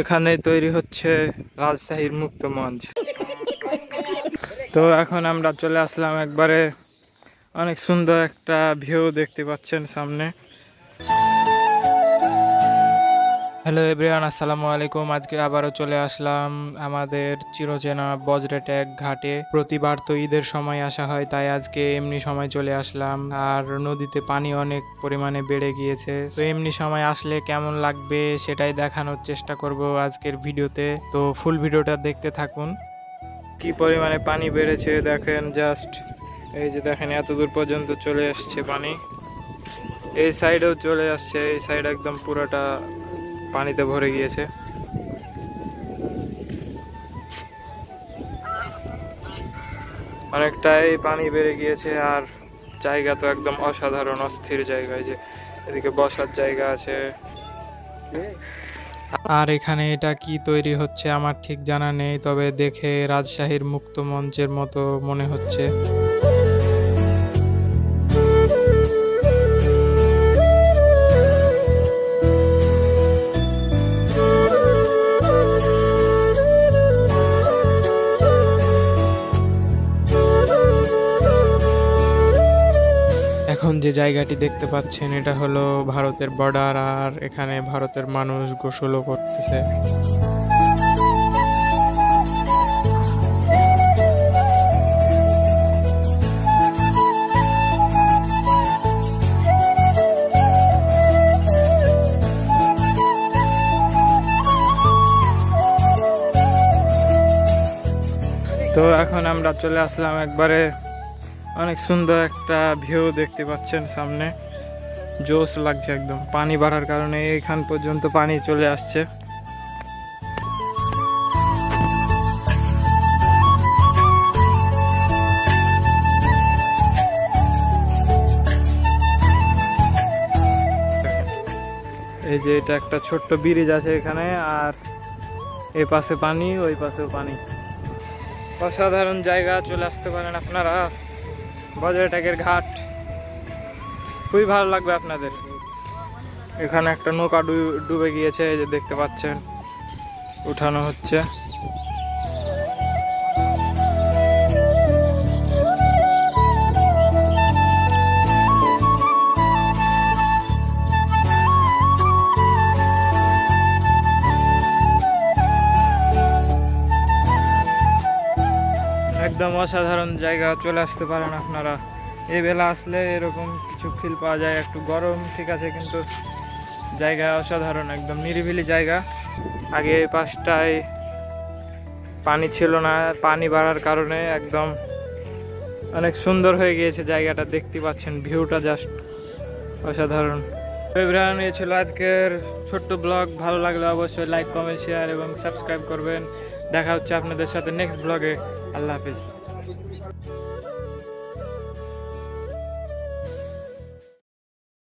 এখানে তৈরি হচ্ছে রাজশাহীর মুক্ত মঞ্চ। তো এখন আমরা চলে আসলাম একবারে, অনেক সুন্দর একটা ভিউ দেখতে পাচ্ছেন সামনে। হ্যালো এভরিওয়ান, আসসালামু আলাইকুম। আজকে আবারও চলে আসলাম আমাদের চিরচেনা বজরেটেক ঘাটে। প্রতিবার তো ঈদের সময় আসা হয়, তাই আজকে এমনি সময় চলে আসলাম। আর নদীতে পানি অনেক পরিমাণে বেড়ে গিয়েছে, তো এমনি সময় আসলে কেমন লাগবে সেটাই দেখানোর চেষ্টা করব আজকের ভিডিওতে। তো ফুল ভিডিওটা দেখতে থাকুন। কি পরিমাণে পানি বেড়েছে দেখেন, জাস্ট এই যে দেখেন এত দূর পর্যন্ত চলে আসছে পানি। এই সাইডেও চলে আসছে, এই সাইড একদম পুরোটা পানিতে ভরে গিয়েছে। অনেকটাই পানি বেড়ে গিয়েছে, আর জায়গা তো একদম অসাধারণ অস্থির জায়গায়, যে এদিকে বসার জায়গা আছে। আর এখানে এটা কি তৈরি হচ্ছে আমার ঠিক জানা নেই, তবে দেখে রাজশাহীর মুক্ত মঞ্চের মতো মনে হচ্ছে। এখন যে জায়গাটি দেখতে পাচ্ছেন এটা হলো ভারতের বর্ডার, আর এখানে ভারতের মানুষ গোসলও করতেছে। তো এখন আমরা চলে আসলাম একবারে, অনেক সুন্দর একটা ভিউ দেখতে পাচ্ছেন সামনে। জোশ লাগছে একদম, পানি বাড়ার কারণে এখান পর্যন্ত পানি চলে আসছে। এই যে এটা একটা ছোট্ট ব্রিজ আছে এখানে, আর এই পাশে পানি, ওই পাশেও পানি। অসাধারণ জায়গা, চলে আসতে পারেন আপনারা বজরেটেকের ঘাট, খুবই ভালো লাগবে আপনাদের। এখানে একটা নৌকা ডুবে গিয়েছে, এই যে দেখতে পাচ্ছেন, উঠানো হচ্ছে। একদম অসাধারণ জায়গা, চলে আসতে পারেন আপনারা। এই বেলা আসলে এরকম কিছু ফিল পাওয়া যায়। একটু গরম ঠিক আছে, কিন্তু জায়গা অসাধারণ, একদম নিরিবিলি জায়গা। আগে এই পাশটায় পানি ছিল না, পানি বাড়ার কারণে একদম অনেক সুন্দর হয়ে গিয়েছে জায়গাটা, দেখতে পাচ্ছেন ভিউটা জাস্ট অসাধারণ। এভরিওয়ান, এই ছিল আজকের ছোট্ট ব্লগ। ভালো লাগলে অবশ্যই লাইক, কমেন্ট, শেয়ার এবং সাবস্ক্রাইব করবেন। দেখা হচ্ছে আপনাদের সাথে নেক্সট ব্লগে। আল্লাহ হাফিজ।